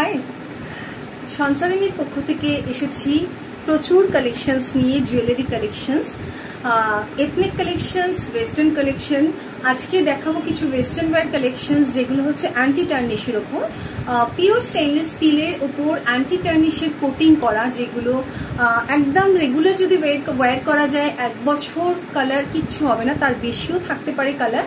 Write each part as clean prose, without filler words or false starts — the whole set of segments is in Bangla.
হাই, সঞ্চারিণীর পক্ষ থেকে এসেছি প্রচুর কালেকশনস নিয়ে, jewellery collections, ethnic collections, western collection. আজকে দেখাবো কিছু ওয়েস্টার্ন ওয়্যার কালেকশনস যেগুলো হচ্ছে অ্যান্টি টার্নিশের ওপর, পিওর স্টেইনলেস স্টিলের ওপর অ্যান্টি টার্নিশের কোটিং করা, যেগুলো একদম রেগুলার যদি ওয়্যার করা যায় 1 বছর কালার কিচ্ছু হবে না, তার বেশিও থাকতে পারে কালার,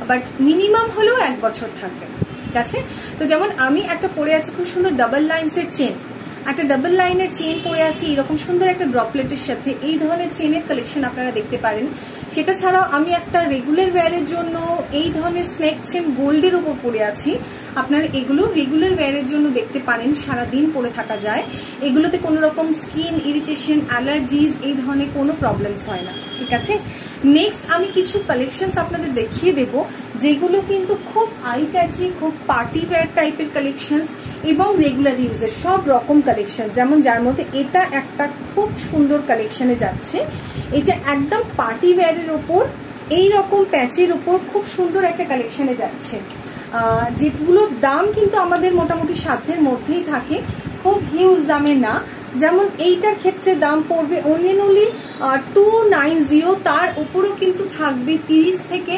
বাট মিনিমাম হলেও 1 বছর থাকবে। ঠিক আছে, তো যেমন আমি একটা পরে আছি খুব সুন্দর ডাবল লাইন্সের চেন, একটা ডাবল লাইনের চেন পরে আছি এরকম সুন্দর একটা ড্রপলেটের সাথে। এই ধরনের চেনের কালেকশন আপনারা দেখতে পারেন। সেটা ছাড়াও আমি একটা রেগুলার ওয়্যারের জন্য এই ধরনের স্নেক চেন গোল্ডের উপর পরে আছি। আপনারা এগুলো রেগুলার ওয়্যারের জন্য দেখতে পারেন, সারাদিন পরে থাকা যায়। এগুলোতে কোনো রকম স্কিন ইরিটেশন, অ্যালার্জিজ এই ধরনের কোনো প্রবলেমস হয় না। ঠিক আছে, নেক্সট আমি কিছু কালেকশনস আপনাদের দেখিয়ে দেব যেগুলো কিন্তু খুব আই ক্যাচি, খুব পার্টি ওয়্যার টাইপের কালেকশনস এবং রেগুলার ইউজের সব রকম কালেকশন। যেমন যার মধ্যে এটা একটা খুব সুন্দর কালেকশনে যাচ্ছে, এটা একদম পার্টি ওয়্যারের ওপর এইরকম প্যাচের উপর খুব সুন্দর একটা কালেকশনে যাচ্ছে, যেগুলোর দাম কিন্তু আমাদের মোটামুটি সাধ্যের মধ্যেই থাকে, খুব হিউজ দামে না। যেমন এইটার ক্ষেত্রে দাম পড়বে অনলি 290, তার উপরও কিন্তু থাকবে 30 থেকে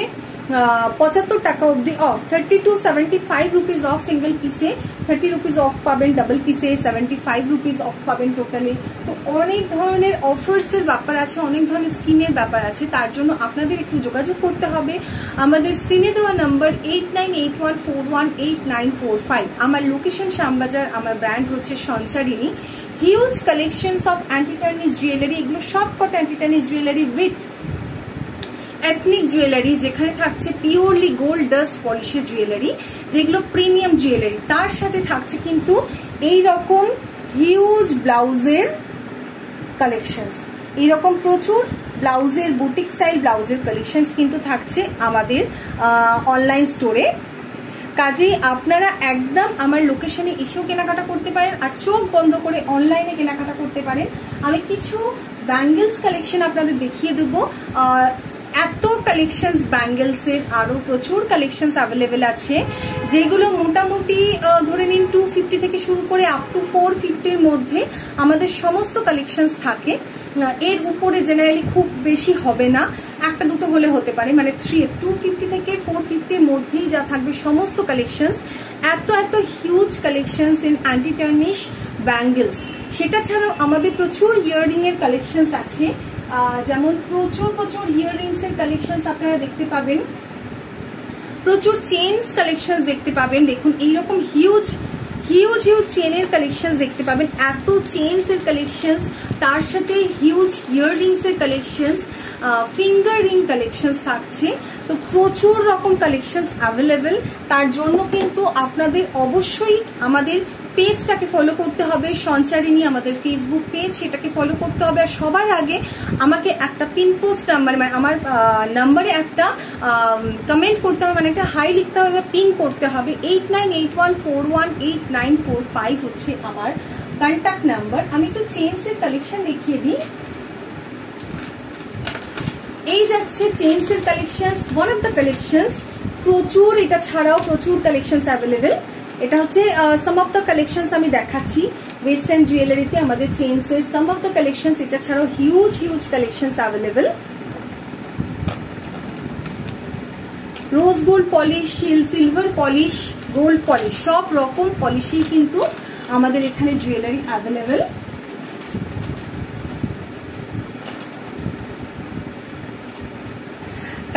75 টাকা অব্দি of, 30 to 75 rupees of single পিসে, 30 রুপিস অফ পাবেন ডাবল পিসে, 75 রুপিস অফ পাবেন টোটালি। তো অনেক ধরনের অফার্সের ব্যাপার আছে, অনেক ধরনের স্কিমের ব্যাপার আছে, তার জন্য আপনাদের একটু যোগাযোগ করতে হবে আমাদের স্ক্রিনে দেওয়া নাম্বার 8981418945। আমার লোকেশন শ্যামবাজার, আমার ব্র্যান্ড হচ্ছে Sancharini. Huge collections of anti tarnish jewellery, এগুলো সব কটা anti tarnish jewellery with ethnic jewellery, যেখানে থাকছে পিওরলি গোল্ড ডাস্ট পলিশের জুয়েলারি, যেগুলো প্রিমিয়াম জুয়েলারি। তার সাথে থাকছে কিন্তু এই রকম হিউজ ব্লাউজের কালেকশনস, এইরকম প্রচুর ব্লাউজের বুটিক স্টাইল ব্লাউজের কালেকশনস কিন্তু থাকছে আমাদের অনলাইন স্টোরে। কাজেই আপনারা একদম আমার লোকেশনে এসেও কেনাকাটা করতে পারেন, আর চোখ বন্ধ করে অনলাইনে কেনাকাটা করতে পারেন। আমি কিছু ব্যাঙ্গেলস কালেকশন আপনাদের দেখিয়ে দেবো। এত কালেকশনস ব্যাঙ্গেলসের আরো প্রচুর কালেকশনস অ্যাভেলেবেল আছে, যেগুলো মোটামুটি ধরে নিন 250 থেকে শুরু করে আপ টু 450-র মধ্যে আমাদের সমস্ত কালেকশনস থাকে। এর উপরে জেনারেলি খুব বেশি হবে না, একটা দুটো হলে হতে পারে, মানে 250 থেকে 450-র মধ্যেই যা থাকবে সমস্ত কালেকশনস। এত huge collections in anti tarnish bangles. সেটা ছাড়াও আমাদের প্রচুর ইয়াররিং এর কালেকশনস আছে, যেমন প্রচুর ইয়াররিংস এর কালেকশনস আপনারা দেখতে পাবেন, প্রচুর চেইনস কালেকশনস দেখতে পাবেন। দেখুন এইরকম হিউজ চেনের কালেকশনস দেখতে পাবেন, এত চেইনস এর কালেকশনস, তার সাথে হিউজ ইয়াররিংস এর কালেকশনস, ফিঙ্গার রিং কালেকশনস থাকছে। তো প্রচুর রকম কালেকশনস অ্যাভেলেবেল। তার জন্য কিন্তু আপনাদের অবশ্যই আমাদের পেজটাকে ফলো করতে হবে, সঞ্চারিণী আমাদের ফেসবুক পেজ, সেটাকে ফলো করতে হবে। আর সবার আগে আমাকে একটা পিনপোস্ট নাম্বার, মানে আমার নাম্বারে একটা কমেন্ট করতে হবে, মানে একটা হাই লিখতে হবে বা পিং করতে হবে। 8981418945 হচ্ছে আমার কন্ট্যাক্ট নাম্বার। আমি একটু চেইনসের কালেকশন দেখিয়ে দিই। এই যাচ্ছে চেইনসের collections, one of the collections. প্রচুর, এটা ছাড়াও প্রচুর কালেকশনস অ্যাভেলেবেল। এটা হচ্ছে সাম অফ দ্য কালেকশনস আমি দেখাচ্ছি ওয়েস্টার্ন জুয়েলারিতে আমাদের চেইনসের সাম অফ দ্য কালেকশনস। এটা ছাড়াও huge collections available. Rose gold polish, silver polish, gold polish, সব রকম পলিশই কিন্তু আমাদের এখানে জুয়েলারি অ্যাভেলেবেল।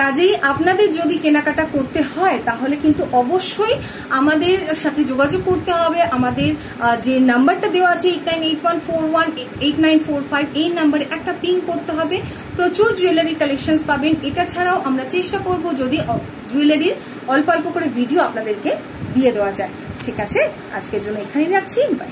কাজেই আপনাদের যদি কেনাকাটা করতে হয় তাহলে কিন্তু অবশ্যই আমাদের সাথে যোগাযোগ করতে হবে। আমাদের যে নাম্বারটা দেওয়া আছে 8981418945, এই নাম্বারে একটা পিং করতে হবে। প্রচুর জুয়েলারি কালেকশনস পাবেন। এটা ছাড়াও আমরা চেষ্টা করব যদি জুয়েলারির অল্প করে ভিডিও আপনাদেরকে দিয়ে দেওয়া যায়। ঠিক আছে, আজকের জন্য এখানেই রাখছি, বাই।